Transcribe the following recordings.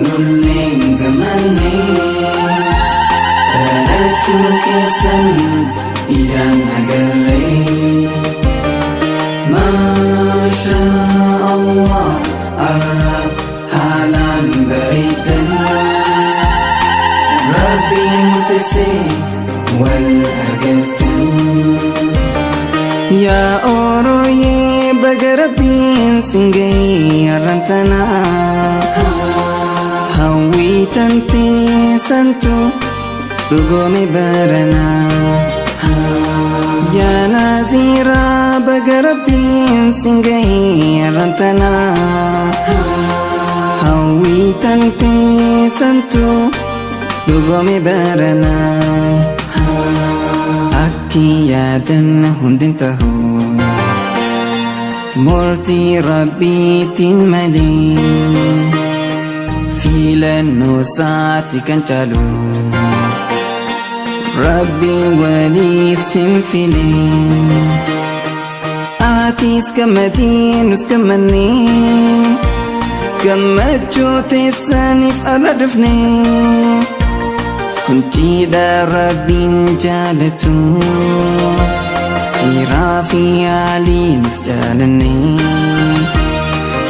nulleen gamannee dhalachuu keessan ijaan agarree. Maashaa Allah arraaf haalaan bareedan Rabbiin murteessee wal argattan. Yaa orooyee baga Rabbiin siin ga'ee arrantanaa hawwii tantee santu dhugoome baranaa. Yaa Naziraa baga Rabbiin siin ga'ee arrantanaa hawwii tantee santu dhugoome baranaa. Akki yaadan hundin tahu murtii Rabbiitiin malee filannoo isaati kan caalu Rabbiin waliif sin filee. Atis gammadii nus gammannee gammachuu teessaniif arra dhufnee. Kuntiidha Rabbiin jaalatu firaa fi haaliinis jaalannee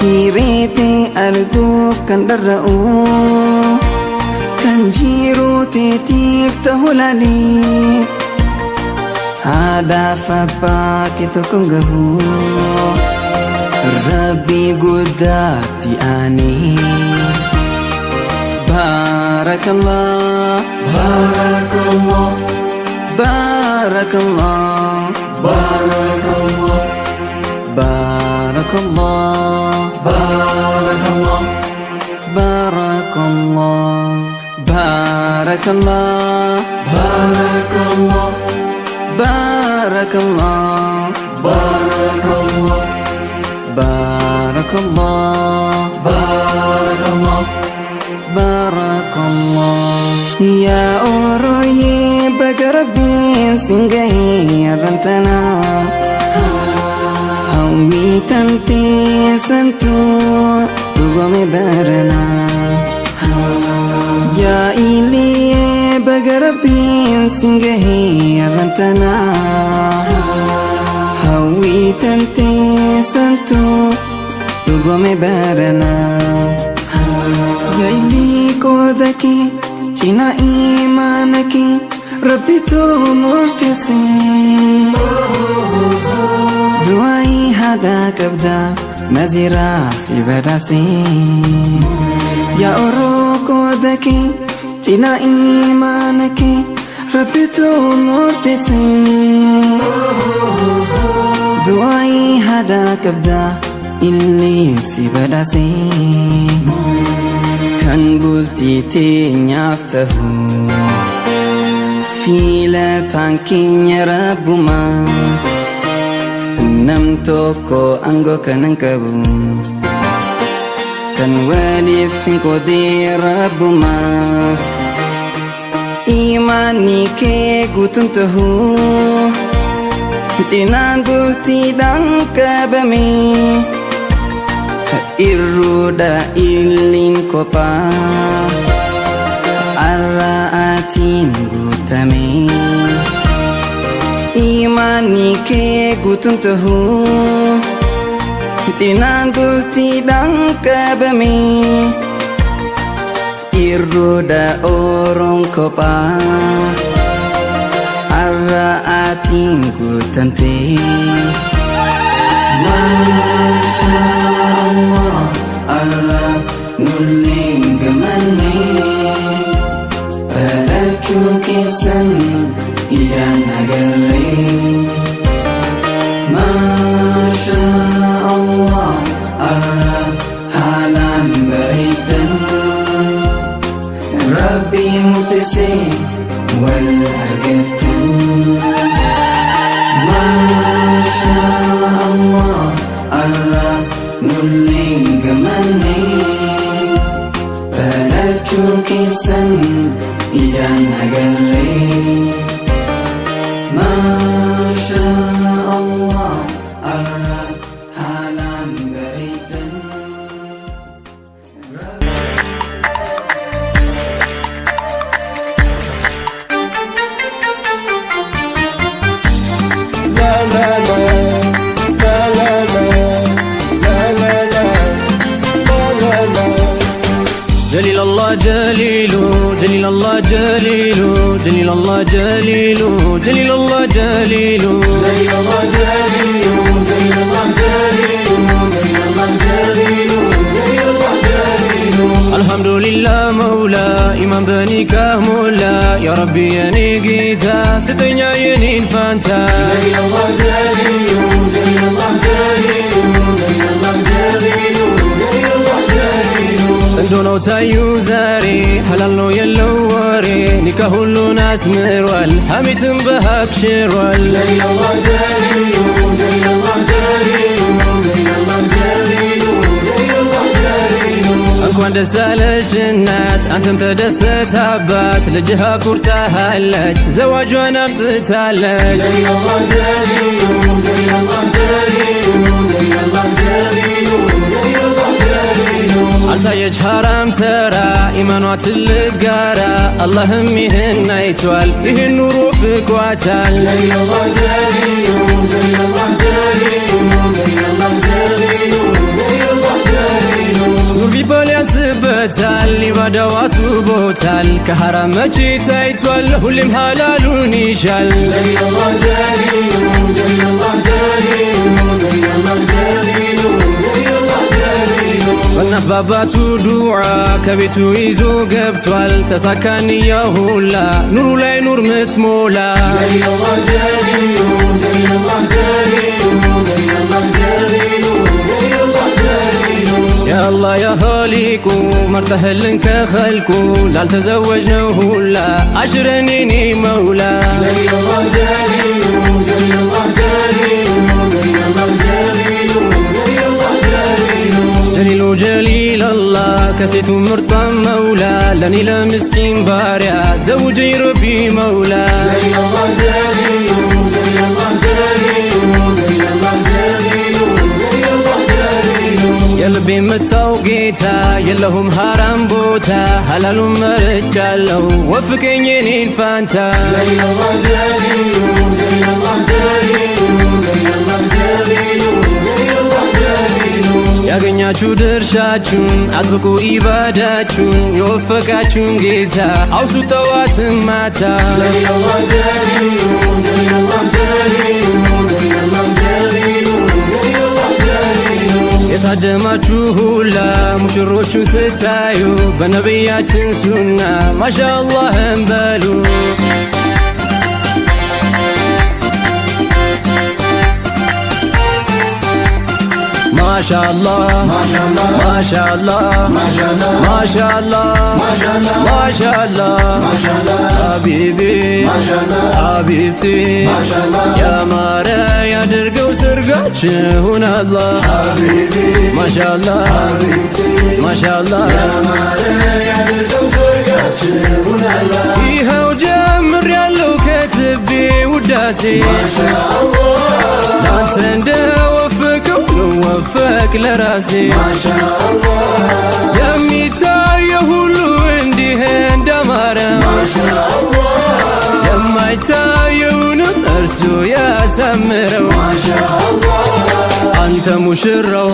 hireetee arguuf kan dharra'u kan jiruu teetiif ta'u laalee haadhaaf abbaa kee tokko gahu Rabbii guddaatti aanee. Barakallah, Barakallah, Barakallah, Barakallah, Barakallah, Barakallah, Barakallah, Barakallah, Barakallah, Barakallah, Barakallah, Barakallah, Barakallah, Barakallah. Ya orooyee baga Rabbiin siin ga'ee arrantanaa hawwii tantee santu dhugoome baranaa. Yaa Iliyee baga Rabbiin siin ga'ee arrantanaa hawwii tantee santu dhugoome baranaa. Ya Ilii qooda kee cinaa imaana kee Rabbitu murteessee du'aa'ii haadhaa qabda Naziraa si badhaasee. Yaa oroo qooda kee cinaa imaana kee Rabbitu murteessee du'aa'ii haadhaa qabda illee si badhaasee. Kan bultii teenyaaf tahu filataan keenya Rabbumaa nam tokko aangoo kanan qabu kan waliif sin qoodee Rabbumaa. Imaanni kee guutuun tahu cinaan bultiidhaan qabame irruudha illiin kophaa arra'aatiin guutame. Imaanni kee guutuun tahu cinaan bultiidhaan qabame irruudha oroon kophaa arra'aatiin guutamte. Maashaa Allah arraaf nulleen gamannee dhalachuu keessan ijaan agarree. Maashaa Allah arraaf haalaan bareedan Rabbiin murteessee wal argattan. Maashaa Allah arraaf nulleen gamannee dhalachuu keessan ijaan agarree. Maashaa Allah arraaf haalaan bareedan. جليل الله جليلو جليل الله جليلو جليل الله جليلو جليل الله جليلو جليل الله جليلو جليل الله جليلو جليل الله جليلو جليل الله جليلو الحمد لله مولا إمام بنيك مولا يا ربي يا نيجيتا ستنيا ينين فانتا جليل الله جليلو جليل الله جليلو جليل الله جليلو جليل الله جليلو عندنا تايو زاري حلال نو يلو وري نكاح ሁሉን አስምሯል ሐሚትን በሐቅ ሽሯል جليل الله جليلو جليل الله جليلو جليل الله جليلو جليل الله جليلو እንኳን ደስ አለሽ እናት አንተም ተደሰት አባት ልጅህ ኩርታሃለች ዘዋጇን አምጥታለች جليل الله جليلو جليل الله جليلو جليل الله جليلو جليل الله جليلو አልታየች ሐራም ተራ ኢማኗ ትልቅ ጋራ አላህም ይህን አይቷል ይህን ኑሮ ፍቋታል جليل الله جليلو جليل الله جليلو جليل الله جليلو جليل الله جليلو ኑር ቢባል ያስበታል ኢባዳው አስውቦታል ከሐራም መቼ ታይቷል ሁሌም ሐላሉን ይሻል جليل الله جليلو جليل الله جليلو جليل الله جليلو جليل الله جليلو በእናት ባባቱ ዱዓ ከቤቱ ይዞ ገብቷል ተሳካንያ ሁላ ኑሩ ላይ ኑር ምትሞላ جليل الله جليلو جليل الله جليلو جليل الله جليلو جليل الله جليلو يا الله يا خالق مرتهلن كخلق لا تزوجنا هلا عشرنيني مولا جليل الله جليلو جليل الله جليلو جليل الله جليلو جليل الله جليلو جليل جليل الله كسيت مرطا مولا لني لا مسكين باريا زوجي ربي مولا جليل الله جليلو جليل الله جليلو جليل الله جليلو جليل الله جليلو የልቤ የምታው ጌታ የለሁም ሐራም ቦታ ሐላሉን መርጫለሁ ወፍቀኝ የኔን ፋንታ جليل الله جليلو جليل الله جليلو جليل الله جليلو جليل الله جليلو ያገኛችሁ ድርሻችሁን አጥብቁ ኢባዳችሁን የወፈቃችሁን ጌታ አውሱ ጠዋትም ማታ جليل الله جليلو جليل الله جليلو جليل الله جليلو جليل الله جليلو የታደማችሁ ሁላ ሙሽሮቹን ስታዩ በነቢያችን ሱና ማሻአላህ እንበሉ ማሻአላህ ማሻአላህ ማሻአላህ ማሻአላህ ማሻአላህ ማሻአላህ ማሻአላህ ማሻአላህ ሐቢቢ ማሻአላህ ሐቢብቲ ማሻአላህ ያማረ ያድርገው ሰርጋችሁን አላህ ሐቢቢ ማሻአላህ ሐቢብቲ ማሻአላህ ያማረ ያድርገው ሰርጋችሁን አላህ ይኸው ጀምሬያለሁ ከትቤ ውዳሴ ማሻአላህ ላንተ እንደወፈቀው ልወፈቅ ለራሴ ማሻአላህ የሚታየው ሁሉ እንዲህ እንዳማረ ማሻአላህ የማይታየውንም እርሱ ያሳምረው ማሻአላህ አንተ ሙሽራው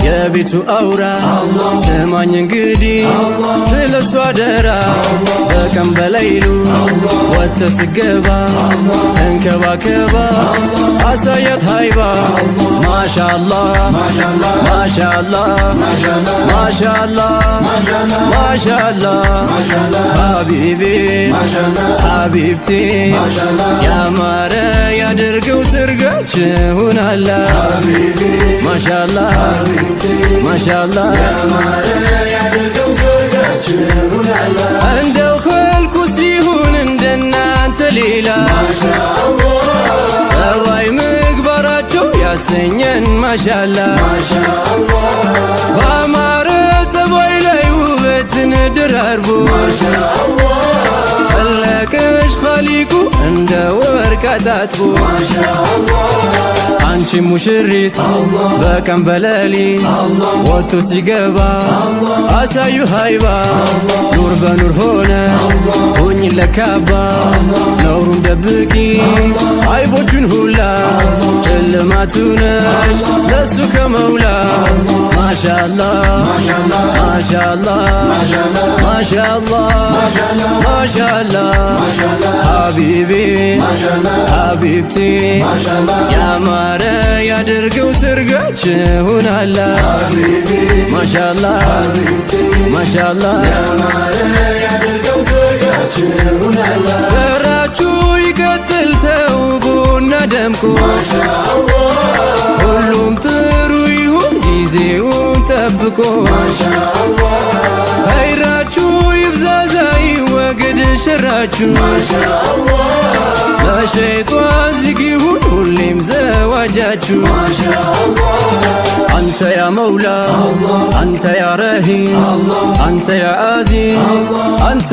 የቤቱ አውራ ስማኝ እንግዲህ ስለሷ አደራ በቀን በሌሉ ወጥተህ ስገባ ተንከባከባ አሳያት ሃይባ ማሻአላህ ማሻአላህ ማሻአላህ ማሻአላህ ሐቢቢ ሐቢብቲ ያማረ ያድርገው ሰርጋችሁን አላህ ማሻአላህ ማሻአላህ እንደው ኸልቁ ሲሆን እንደናንተ ሌላ ጸባይ ምግባራቸው ያሰኘን ማሻአላህ ባማረ ጸባይ ላይ ውበትን ደራርቦ ፈለቀሽ ኻሊቁ እንደ ወርቅ አጣጥቦ አንቺ ሙሽሪት በቀን በሌሊት ወጥቶ ሲገባ አሳዩ ሃይባ ኑር በኑር ሆነ ሁኝ ለካባ ነውሩን ደብቂ አይቦቹን ሁላ ሽልማቱ ነሽ ለሱ ከመውላ ማሻአላህ ማሻአላህ ማሻአላህ ማሻአላህ ሀቢቢ ሀቢብቲ ያማረ ያድርገው ሰርጋችሁን አላህ ማሻአላህ ማሻአላህ ያማረ ያድርገው ሰርጋችሁን አላህ ዘራችሁ ይቀጥል ተውቦና ደምቆ ማሻአላህ ሁሉም ጥሩ ይሁን ጊዜውን ጠብቆ ማሻአላህ ኸይራችሁ ይብዛዛ ይወገድ ሸራችሁ ማሻአላህ ለሸይጣን ዝግ ይሁን ሁሌም ዘዋጃችሁ ማሻአላህ አንተ ያ መውላ አንተ ያ ረሂም አንተ ያ አዚዝ አንተ